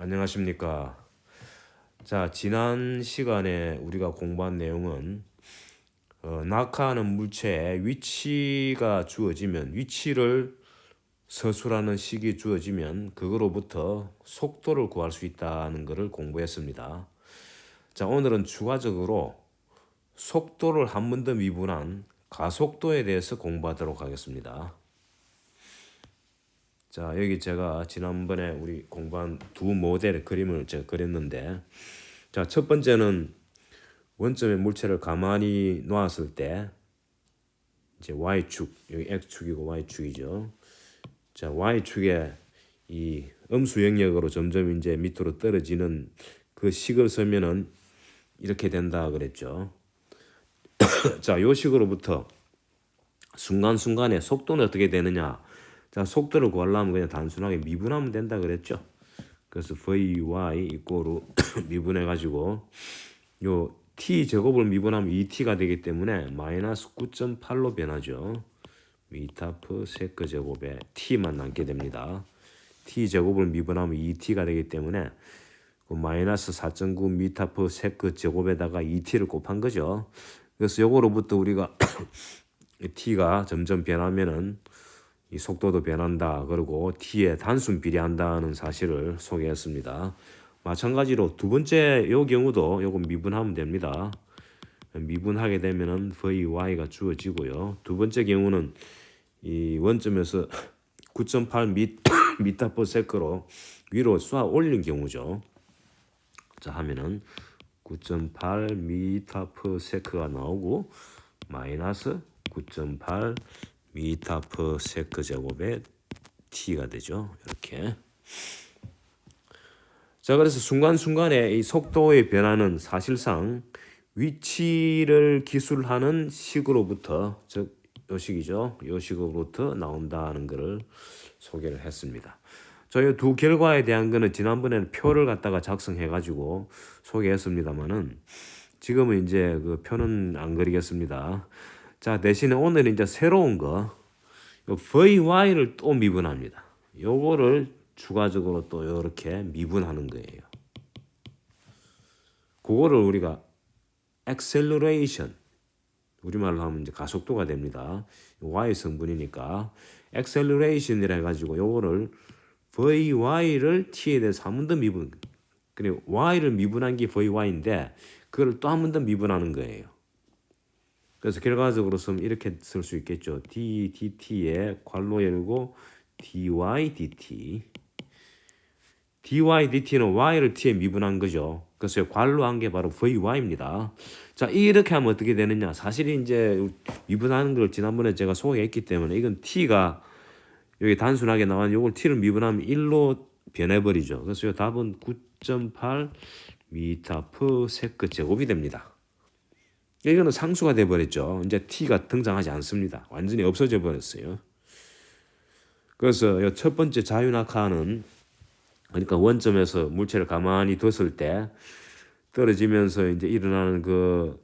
안녕하십니까. 자, 지난 시간에 우리가 공부한 내용은 낙하하는 물체의 위치가 주어지면 위치를 서술하는 식이 주어지면 그거로부터 속도를 구할 수 있다는 것을 공부했습니다. 자, 오늘은 추가적으로 속도를 한 번 더 미분한 가속도에 대해서 공부하도록 하겠습니다. 자, 여기 제가 지난번에 우리 공부한 두 모델의 그림을 제가 그렸는데, 자, 첫 번째는 원점의 물체를 가만히 놓았을 때 이제 y축, 여기 x축이고 y축이죠. 자, y축에 이 음수 영역으로 점점 이제 밑으로 떨어지는 그 식을 쓰면은 이렇게 된다 그랬죠. 자, 요 식으로부터 순간순간에 속도는 어떻게 되느냐? 자, 속도를 구하려면 그냥 단순하게 미분하면 된다 그랬죠. 그래서 vy 이꼬르 미분해 가지고 요 t 제곱을 미분하면 2t가 되기 때문에 마이너스 9.8로 변하죠. 미터 퍼 세컨 제곱에 t만 남게 됩니다. t 제곱을 미분하면 2t가 되기 때문에 그 마이너스 4.9 미터 퍼 세컨 제곱에다가 2t를 곱한 거죠. 그래서 요거로부터 우리가 t가 점점 변하면은 이 속도도 변한다. 그리고 t에 단순 비례한다는 사실을 소개했습니다. 마찬가지로 두 번째 요 경우도 요거 미분하면 됩니다. 미분하게 되면은 vy가 주어지고요. 두 번째 경우는 이 원점에서 9.8 미터 퍼 세컨으로 위로 쏘아 올린 경우죠. 자, 하면은 9.8 미터 퍼 세컨가 나오고 마이너스 9.8 미터 퍼 세컨 제곱에 t가 되죠. 이렇게. 자, 그래서 순간순간에 이 속도의 변화는 사실상 위치를 기술하는 식으로부터, 즉 요식이죠. 요식으로부터 나온다는 것을 소개를 했습니다. 저희 두 결과에 대한 거는 지난번에는 표를 갖다가 작성해 가지고 소개했습니다만은 지금은 이제 그 표는 안 그리겠습니다. 자, 대신에 오늘은 이제 새로운 거 vy를 또 미분합니다. 요거를 추가적으로 또 이렇게 미분하는 거예요. 그거를 우리가 acceleration, 우리말로 하면 이제 가속도가 됩니다. y 성분이니까 acceleration이라 해가지고 요거를 vy를 t에 대해서 한 번 더 미분, 그리고 y를 미분한 게 vy인데 그걸 또 한 번 더 미분하는 거예요. 그래서 결과적으로 쓰면 이렇게 쓸 수 있겠죠. d dt에 괄호 열고 dy dt. dy dt는 y를 t에 미분한 거죠. 그래서 괄호한 게 바로 vy입니다. 자, 이렇게 하면 어떻게 되느냐? 사실 이제 미분하는 걸 지난번에 제가 소개했기 때문에 이건 t가 여기 단순하게 나온 요걸 t를 미분하면 1로 변해버리죠. 그래서 이 답은 9.8 미터 퍼 세컨 제곱이 됩니다. 이거는 상수가 돼버렸죠. 이제 t가 등장하지 않습니다. 완전히 없어져 버렸어요. 그래서 첫 번째 자유낙하는, 그러니까 원점에서 물체를 가만히 뒀을 때 떨어지면서 이제 일어나는 그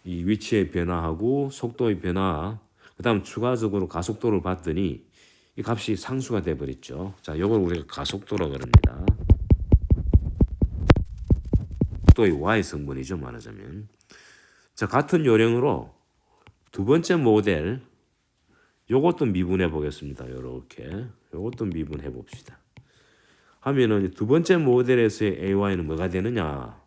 이 위치의 변화하고 속도의 변화, 그다음 추가적으로 가속도를 봤더니 이 값이 상수가 돼 버렸죠. 자, 이걸 우리가 가속도라고 그럽니다. 속도의 y 성분이죠, 말하자면. 자, 같은 요령으로 두 번째 모델 요것도 미분해 보겠습니다. 요렇게 요것도 미분해 봅시다. 하면은 두 번째 모델에서의 AY는 뭐가 되느냐?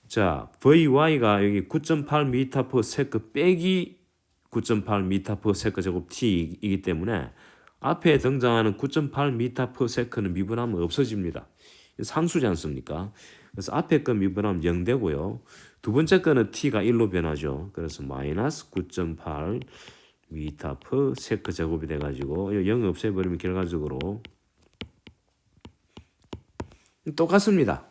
자, VY가 여기 9.8 미터 퍼 세컨 빼기 9.8 미터 퍼 세컨 제곱 T이기 때문에 앞에 등장하는 9.8 미터 퍼 세컨은 미분하면 없어집니다. 상수지 않습니까? 그래서 앞에 거 미분하면 0 되고요. 두 번째 거는 T가 1로 변하죠. 그래서 마이너스 9.8 미터 퍼 세컨 제곱이 돼가지고 0 없애버리면 결과적으로 똑같습니다.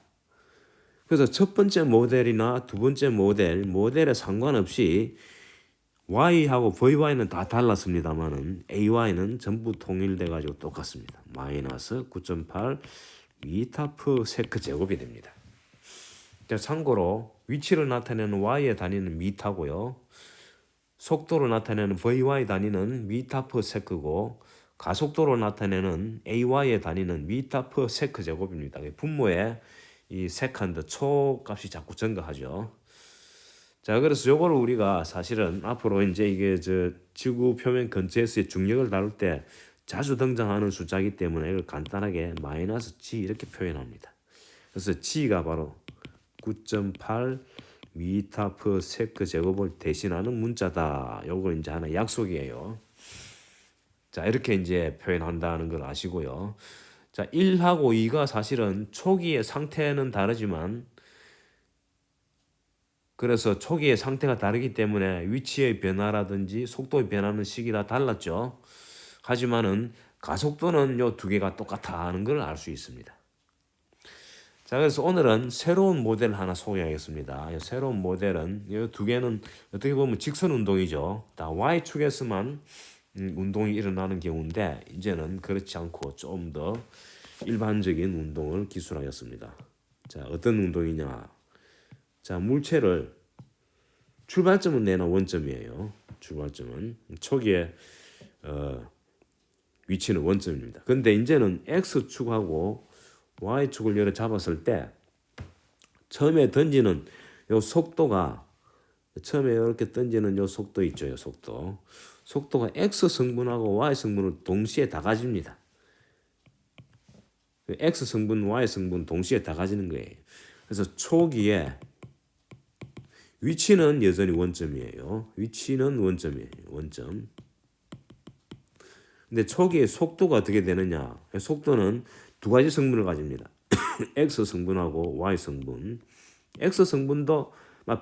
그래서 첫 번째 모델이나 두 번째 모델에 상관없이 y하고 vy는 다 달랐습니다만은 ay는 전부 통일돼 가지고 똑같습니다. 마이너스 9.8 미터 퍼 세컨 제곱이 됩니다. 자, 참고로 위치를 나타내는 y의 단위는 미터고요. 속도를 나타내는 vy 단위는 미터 퍼 세컨고 가속도로 나타내는 AY의 단위는 미터 퍼 세크 제곱입니다. 분모에 이 세컨드 초 값이 자꾸 증가하죠. 자, 그래서 요거를 우리가 사실은 앞으로 이제 이게 지구 표면 근처에서의 중력을 다룰 때 자주 등장하는 숫자이기 때문에 이걸 간단하게 마이너스 G 이렇게 표현합니다. 그래서 G가 바로 9.8 미터 퍼 세크 제곱을 대신하는 문자다. 요거 이제 하나 약속이에요. 자, 이렇게 이제 표현한다는 걸 아시고요. 자, 1하고 2가 사실은 초기의 상태는 다르지만 그래서 초기의 상태가 다르기 때문에 위치의 변화라든지 속도의 변화는 시기가 달랐죠. 하지만은 가속도는 요 두 개가 똑같아 하는 걸 알 수 있습니다. 자, 그래서 오늘은 새로운 모델을 하나 소개하겠습니다. 새로운 모델은 이 두 개는 어떻게 보면 직선 운동이죠. 다 Y축에서만 운동이 일어나는 경우인데 이제는 그렇지 않고 좀 더 일반적인 운동을 기술하였습니다. 자, 어떤 운동이냐? 자, 물체를 출발점은 내는 원점이에요. 출발점은 초기에 위치는 원점입니다. 근데 이제는 X축하고 Y축을 열어 잡았을 때 처음에 던지는 요 속도가 처음에 이렇게 던지는 요 속도 있죠. 요 속도가 X 성분하고 Y 성분을 동시에 다 가집니다. X 성분, Y 성분 동시에 다 가지는 거예요. 그래서 초기에 위치는 여전히 원점이에요. 위치는 원점이에요. 원점. 근데 초기에 속도가 어떻게 되느냐? 속도는 두 가지 성분을 가집니다. X 성분하고 Y 성분. X 성분도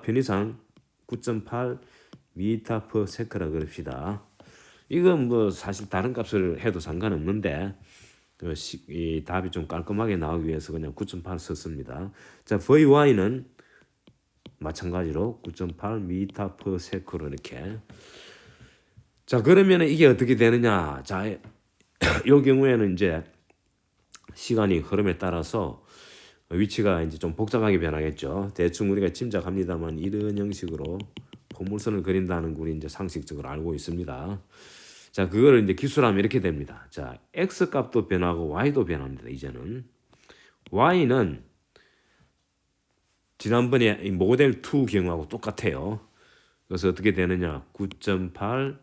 편의상 9.8 미터 퍼 세크라 그럽시다. 이건 뭐 사실 다른 값을 해도 상관없는데 이 답이 좀 깔끔하게 나오기 위해서 그냥 9.8 썼습니다. 자, VY는 마찬가지로 9.8 미터 퍼 세크로 이렇게. 자, 그러면 이게 어떻게 되느냐? 자, 이 경우에는 이제 시간이 흐름에 따라서 위치가 이제 좀 복잡하게 변하겠죠. 대충 우리가 짐작합니다만 이런 형식으로 포물선을 그린다는 걸 이제 상식적으로 알고 있습니다. 자, 그거를 이제 기술하면 이렇게 됩니다. 자, X 값도 변하고 Y도 변합니다. 이제는 Y는 지난번에 이 모델 2 경우하고 똑같아요. 그래서 어떻게 되느냐? 9.8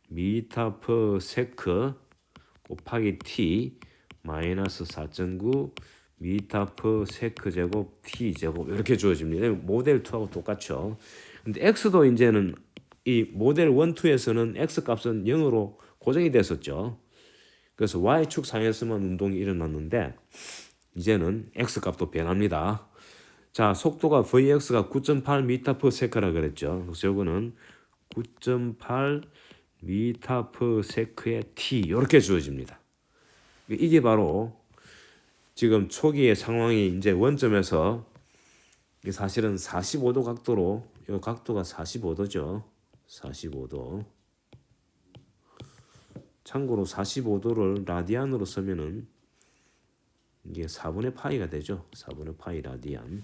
미터 퍼 세크 곱하기 t 마이너스 4.9 미터 퍼 세크 제곱 t 제곱 이렇게 주어집니다. 모델 2하고 똑같죠. 근데 x도 이제는 이 모델 1, 2에서는 x 값은 0으로 고정이 됐었죠. 그래서 y축 상에서만 운동이 일어났는데 이제는 x 값도 변합니다. 자, 속도가 vx가 9.8 미터 퍼 세크라 그랬죠. 그래서 이거는 9.8 미터 퍼 세크의 t 이렇게 주어집니다. 이게 바로 지금 초기의 상황이 이제 원점에서 사실은 45도 각도로 이 각도가 45도죠. 45도. 참고로 45도를 라디안으로 쓰면은 이게 4분의 파이가 되죠. 4분의 파이 라디안.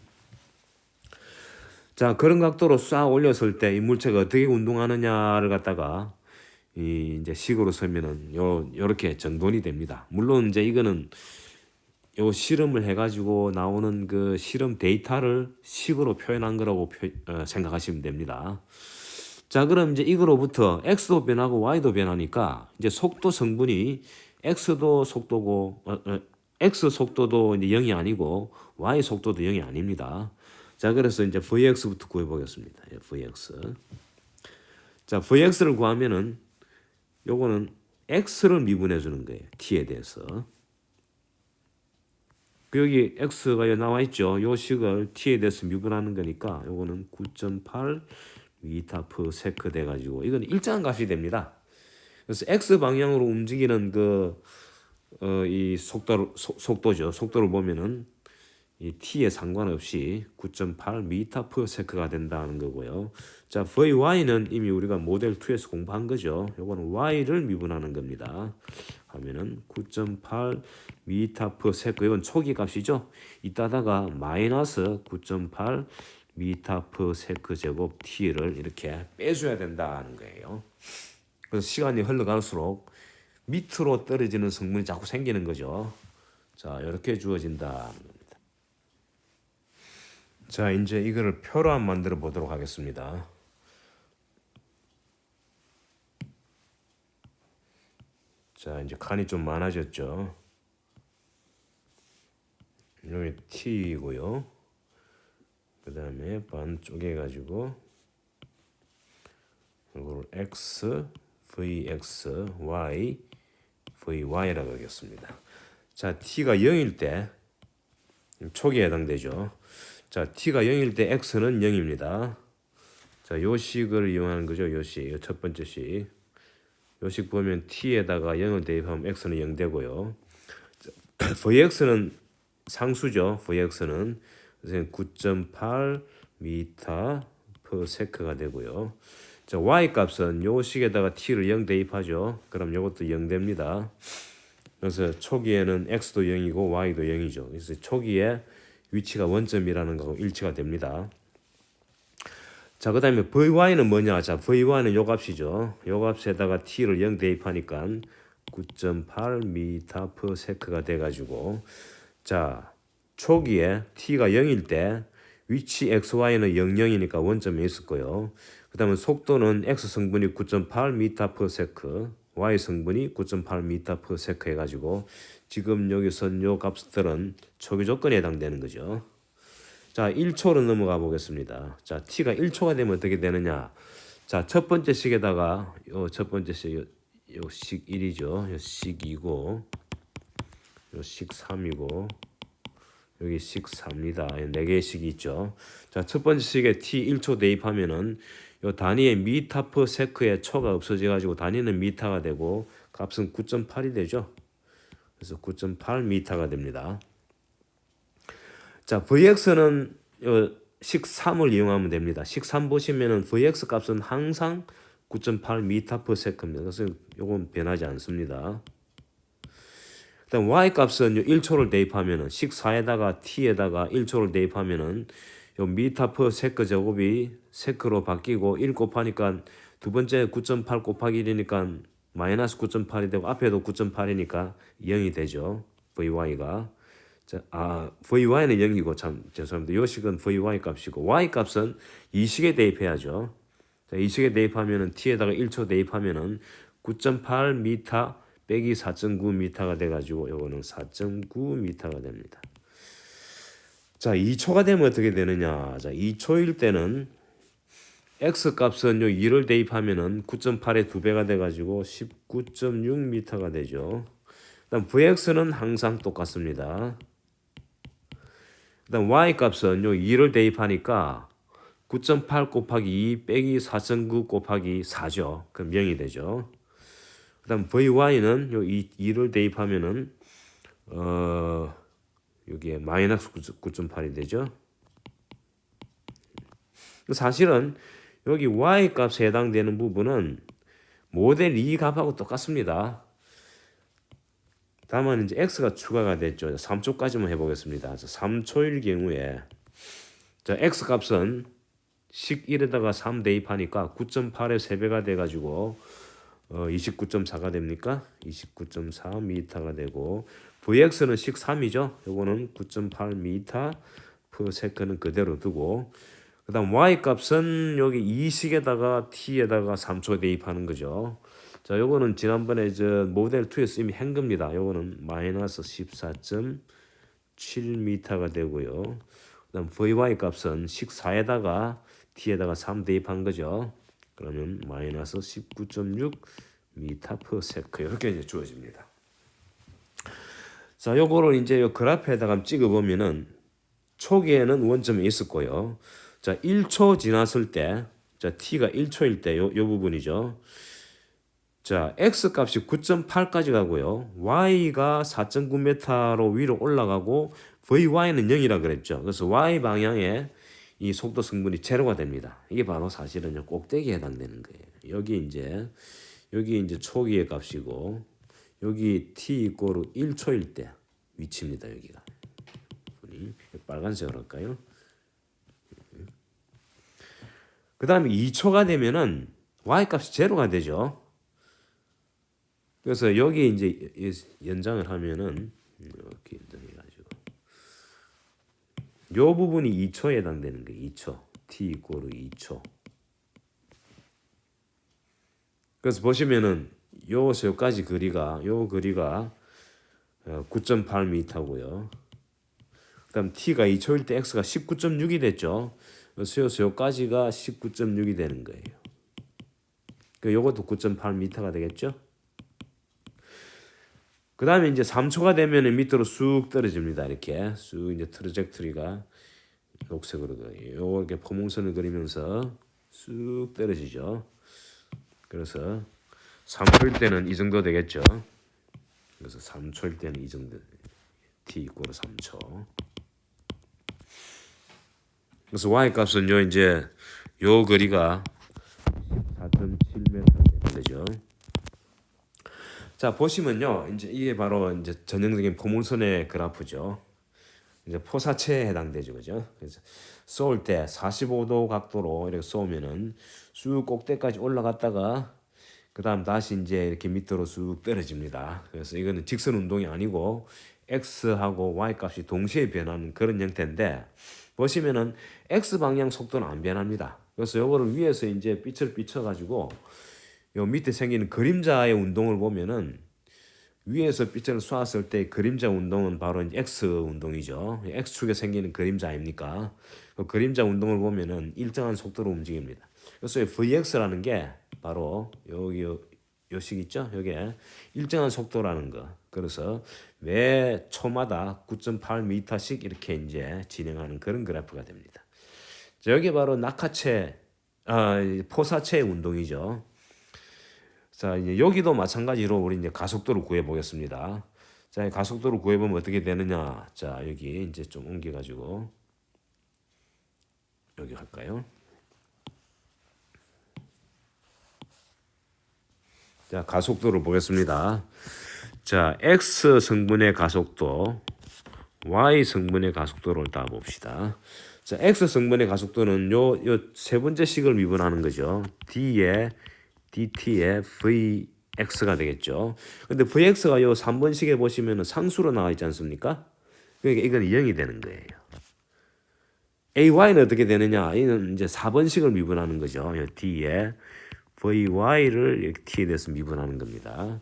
자, 그런 각도로 싹 올렸을 때 이 물체가 어떻게 운동하느냐를 갖다가 이제 식으로 쓰면은 요렇게 정돈이 됩니다. 물론 이제 이거는 요 실험을 해가지고 나오는 그 실험 데이터를 식으로 표현한 거라고 생각하시면 됩니다. 자, 그럼 이제 이거로부터 X도 변하고 Y도 변하니까 이제 속도 성분이 X도 속도고 X 속도도 이제 0이 아니고 Y 속도도 0이 아닙니다. 자, 그래서 이제 Vx부터 구해보겠습니다. Vx. 자, Vx를 구하면은 요거는 X를 미분해 주는 거예요. T에 대해서. 여기 X가 나와 있죠. 요 식을 T에 대해서 미분하는 거니까 요거는 9.8 미터 퍼 세크 돼가지고 이건 일정한 값이 됩니다. 그래서 X 방향으로 움직이는 이 속도죠. 속도를 보면은 이 t에 상관없이 9.8 미터 퍼 세크가 된다는 거고요. 자, VY는 이미 우리가 모델 2에서 공부한 거죠. 요거는 Y를 미분하는 겁니다. 하면은 9.8 미터 퍼 세크 이건 초기 값이죠. 이따다가 마이너스 9.8 미터 퍼 세크 제곱 t를 이렇게 빼줘야 된다는 거예요. 그래서 시간이 흘러갈수록 밑으로 떨어지는 성분이 자꾸 생기는 거죠. 자, 이렇게 주어진다. 자, 이제 이거를 표로 한번 만들어 보도록 하겠습니다. 자, 이제 칸이 좀 많아졌죠. 여기 T이고요. 그 다음에 반 쪼개가지고 이걸 X, VX, Y, VY라고 하겠습니다. 자, T가 0일 때 초기에 해당되죠. 자, T가 0일 때 X는 0입니다. 자, 요 식을 이용하는 거죠. 요 식, 요 첫 번째 식. 요 식 보면 T에다가 0을 대입하면 X는 0 되고요. VX는 상수죠. VX는 그래서 9.8 미터 per sec가 되고요. 자, Y 값은 요 식에다가 T를 0 대입하죠. 그럼 요것도 0 됩니다. 그래서 초기에는 X도 0이고 Y도 0이죠. 그래서 초기에 위치가 원점이라는 거하고 일치가 됩니다. 자, 그 다음에 VY는 뭐냐? 자, VY는 요 값이죠. 요 값에다가 T를 0 대입하니까 9.8 미터 per sec가 돼가지고, 자, 초기에 T가 0일 때 위치 XY는 00이니까 원점에 있을 거요. 그 다음에 속도는 X 성분이 9.8 미터 per sec, Y 성분이 9.8 미터 per sec 해가지고 지금 여기서 요 값들은 초기 조건에 해당되는 거죠. 자, 1초로 넘어가 보겠습니다. 자, T가 1초가 되면 어떻게 되느냐? 자, 첫 번째 식에다가 요 첫 번째 식, 요 식 1이죠. 요 식 2고, 요 식 3이고, 여기 식 4입니다. 4개의 식이 있죠. 자, 첫 번째 식에 T 1초 대입하면은 요 단위의 미터 퍼 세크의 초가 없어져 가지고 단위는 미터가 되고 값은 9.8이 되죠. 그래서 9.8 미터가 됩니다. 자, VX는 식 3을 이용하면 됩니다. 식 3 보시면은 VX 값은 항상 9.8 미터 per sec입니다. 그래서 요건 변하지 않습니다. 그다음 Y 값은 1초를 대입하면은 식 4에다가 T에다가 1초를 대입하면은 요 미터 per sec 제곱이 세크로 바뀌고 1 곱하니까 두 번째 9.8 곱하기 1이니까 마이너스 9.8이 되고 앞에도 9.8이니까 0이 되죠. VY가. 자, VY는 0이고 참 죄송합니다. 요 식은 VY 값이고 Y 값은 이 식에 대입해야죠. 자, 이 식에 대입하면은 T에다가 1초 대입하면은 9.8 미터 빼기 4.9 미터가 돼가지고 요거는 4.9 미터가 됩니다. 자, 2초가 되면 어떻게 되느냐? 자, 2초일 때는 X 값은 요 2를 대입하면은 9.8의 2배가 돼가지고 19.6 미터가 되죠. 그다음 VX는 항상 똑같습니다. 그다음 Y 값은 요 2를 대입하니까 9.8 곱하기 2 빼기 4.9 곱하기 4죠. 그럼 0이 되죠. 그다음 VY는 요 2를 대입하면은 여기에 마이너스 9.8이 되죠. 사실은 여기 Y 값에 해당되는 부분은 모델 2 값하고 똑같습니다. 다만 이제 X가 추가가 됐죠. 3초까지만 해보겠습니다. 3초일 경우에 자, X 값은 식 1에다가 3 대입하니까 9.8의 3배가 돼가지고 29.4가 됩니까? 29.4 미터가 되고 VX는 식 3이죠. 요거는 9.8 미터 per sec는 그대로 두고 그 다음 Y 값은 여기 이 식에다가 T에다가 3초 대입하는 거죠. 자, 요거는 지난번에 저 모델 2에서 이미 한 겁니다. 요거는 마이너스 14.7 미터가 되고요. 그 다음 VY 값은 식 4에다가 T에다가 3 대입한 거죠. 그러면 마이너스 19.6 미터 per sec 이렇게 이제 주어집니다. 자, 요거를 이제 요 그래프에다가 찍어 보면은 초기에는 원점에 있을 거요. 자, 1초 지났을 때, 자, T가 1초일 때 요 부분이죠. 자, X 값이 9.8까지 가고요. Y가 4.9m로 위로 올라가고 VY는 0이라 그랬죠. 그래서 Y 방향에 이 속도 성분이 제로가 됩니다. 이게 바로 사실은 꼭대기에 해당되는 거예요. 여기 이제 초기의 값이고 여기 t 이꼬르 1초일 때 위치입니다. 여기가 빨간색으로 할까요? 그 다음에 2초가 되면은 y 값이 제로가 되죠. 그래서 여기 이제 연장을 하면은 이렇게 연장해가지고 요 부분이 2초에 해당되는 거예요. 2초. t 이꼬르 2초. 그래서 보시면은 요까지 거리가 9.8m고요. 그다음 t가 2초일 때 x가 19.6이 됐죠. 그래서 요까지가 19.6이 되는 거예요. 그 요것도 9.8m가 되겠죠. 그 다음에 이제 3초가 되면 밑으로 쑥 떨어집니다. 이렇게 쑥 이제 트레젝토리가 녹색으로 이렇게 포몽선을 그리면서 쑥 떨어지죠. 그래서 3초일 때는 이 정도 되겠죠. 그래서 3초일 때는 이 정도. t 이꼬르 3초. 그래서 y 값은 이제 요 거리가 4.7m 되는 거죠. 자, 보시면요. 이제 이게 바로 이제 전형적인 포물선의 그래프죠. 이제 포사체에 해당되죠. 그죠? 그래서 쏠 때 45도 각도로 이렇게 쏘면은 쑥 꼭대기까지 올라갔다가 그다음 다시 이제 이렇게 밑으로 쑥 떨어집니다. 그래서 이거는 직선 운동이 아니고 x하고 y 값이 동시에 변하는 그런 형태인데 보시면은 x 방향 속도는 안 변합니다. 그래서 요거를 위에서 이제 빛을 비춰 가지고 요 밑에 생기는 그림자의 운동을 보면은 위에서 빛을 쏘았을 때 그림자 운동은 바로 x 운동이죠. x축에 생기는 그림자 아닙니까? 그 그림자 운동을 보면은 일정한 속도로 움직입니다. 그래서 vx라는 게 바로 요 식 있죠? 여기에 일정한 속도라는 거. 그래서 매 초마다 9.8m씩 이렇게 이제 진행하는 그런 그래프가 됩니다. 자, 여기 바로 포사체 운동이죠. 자, 이제 여기도 마찬가지로 우리 이제 가속도를 구해 보겠습니다. 자, 가속도를 구해 보면 어떻게 되느냐? 자, 여기 이제 좀 옮겨 가지고 여기 할까요? 자, 가속도를 보겠습니다. 자, x 성분의 가속도, y 성분의 가속도를 따 봅시다. 자, x 성분의 가속도는 요 세 번째 식을 미분하는 거죠. d의 dt의 vx가 되겠죠. 근데 vx가 요 3번식에 보시면은 상수로 나와 있지 않습니까? 그러니까 이건 0이 되는 거예요. ay는 어떻게 되느냐? 이는 이제 4번식을 미분하는 거죠. 요 d의 vy를 이렇게 t에 대해서 미분하는 겁니다.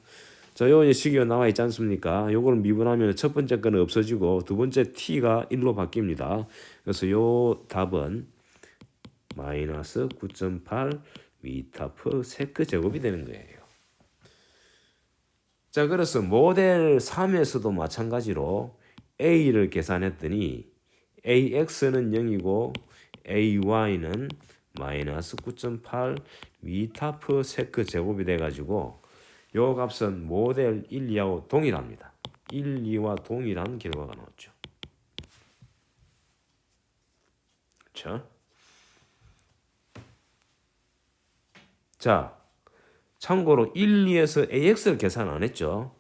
자, 요 식이 나와 있지 않습니까? 요거를 미분하면 첫 번째 거는 없어지고 두 번째 t가 1로 바뀝니다. 그래서 요 답은 마이너스 9.8 미터 퍼 세크 제곱이 되는 거예요. 자, 그래서 모델 3에서도 마찬가지로 a를 계산했더니 ax는 0이고 ay는 마이너스 9.8 미터 퍼 세크 제곱이 돼가지고 요 값은 모델 1, 2하고 동일합니다. 1, 2와 동일한 결과가 나왔죠. 그렇죠? 자, 참고로 1, 2에서 AX를 계산 안 했죠.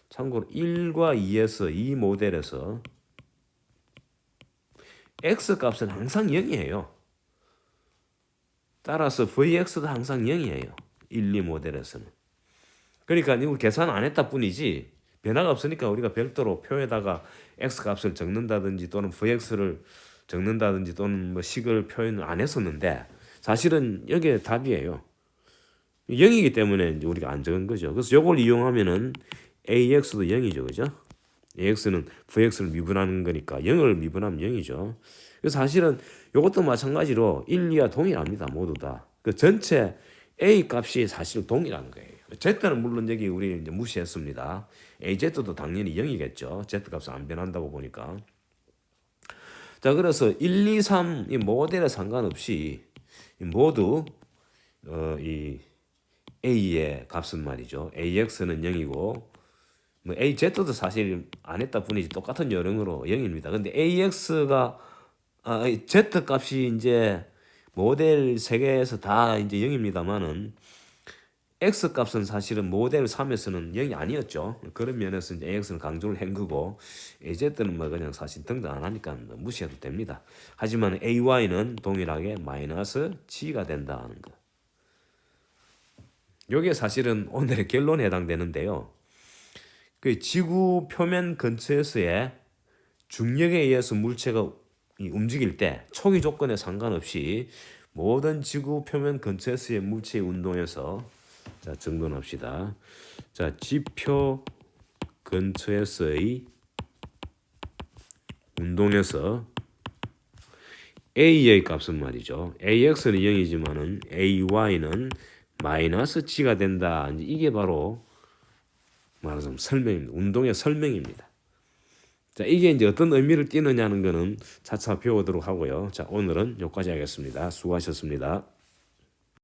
참고로 1과 2에서 이 모델에서 X 값은 항상 0이에요. 따라서 VX도 항상 0이에요. 1, 2 모델에서는. 그러니까 이거 계산 안 했다 뿐이지 변화가 없으니까 우리가 별도로 표에다가 X 값을 적는다든지 또는 VX를 적는다든지 또는 뭐 식을 표현을 안 했었는데 사실은 여기에 답이에요. 0이기 때문에 이제 우리가 안 적은 거죠. 그래서 이걸 이용하면은 AX도 0이죠. 그죠? AX는 VX를 미분하는 거니까 0을 미분하면 0이죠. 그래서 사실은 이것도 마찬가지로 1, 2와 동일합니다. 모두 다. 그 전체 A 값이 사실 동일한 거예요. Z는 물론 여기 우리 이제 무시했습니다. AZ도 당연히 0이겠죠. Z 값은 안 변한다고 보니까. 자, 그래서 1, 2, 3 이 모델에 상관없이 모두 이 A의 값은 말이죠. AX는 0이고 뭐 AZ도 사실 안 했다 뿐이지 똑같은 요령으로 0입니다. 근데 AX가 Z 값이 이제 모델 3개에서 다 이제 0입니다만은 X 값은 사실은 모델 3에서는 0이 아니었죠. 그런 면에서 이제 AX는 강조를 한 거고 AZ는 뭐 그냥 사실 등장 안 하니까 무시해도 됩니다. 하지만 AY는 동일하게 마이너스 G가 된다는 거. 요게 사실은 오늘의 결론에 해당되는데요. 그 지구 표면 근처에서의 중력에 의해서 물체가 움직일 때 초기 조건에 상관없이 모든 지구 표면 근처에서의 물체의 운동에서 자 정돈합시다. 자 지표 근처에서의 운동에서 A의 값은 말이죠. AX는 0이지만은 AY는 마이너스 G가 된다. 이게 바로 말하자면 설명입니다. 운동의 설명입니다. 자, 이게 이제 어떤 의미를 띠느냐는 거는 차차 배우도록 하고요. 자, 오늘은 여기까지 하겠습니다. 수고하셨습니다.